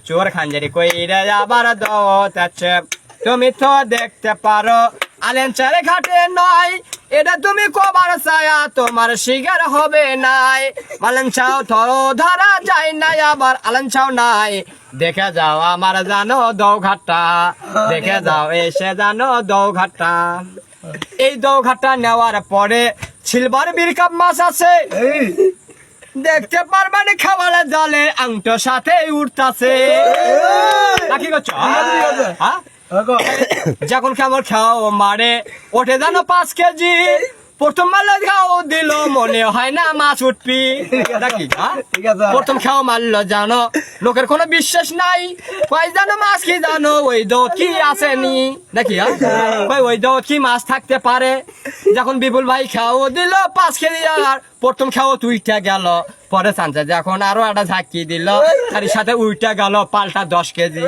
চোর খাঞ্জারি কইরে আবার দৌড়াচ্ছে তুমি তো দেখতে পারো আলেন চারে ঘাটে নয় এটা তুমি কবার ছায়া তোমার শিকার হবে নাই আলেন চাও ধরো ধরা যায় নাই আবার আলেন চাও নাই দেখে যাও আমার জানো দৌঘাটটা দেখে যাও এসে জানো দৌঘাটটা এই দৌঘাটটা নেওয়ার পরে সিলভার বিরকাপ মাছ আছে দেখতে পারবেন খাওয়ালে জলে আংটো সাথে উঠতাছে নাকি করছো হ্যাঁ যখন কেমন খাও মারে ওঠে জানো 5 কেজি প্রথম মারলে খাও দিল মনে হয় না মাছ উঠবি নাকি প্রথম খাও মারলো জানো লোকের কোনো বিশ্বাস নাই কই জানো মাছ কি জানো ওই দৌড় কি আসেনি নাকি ওই দৌড় কি মাছ থাকতে পারে যখন বিপুল ভাই খাও দিল 5 কেজি আর প্রথম খাও তুইটা গেল পরে চান্সে যখন আরো একটা ঝাঁকি দিল তার সাথে উইটা গেল পাল্টা 10 কেজি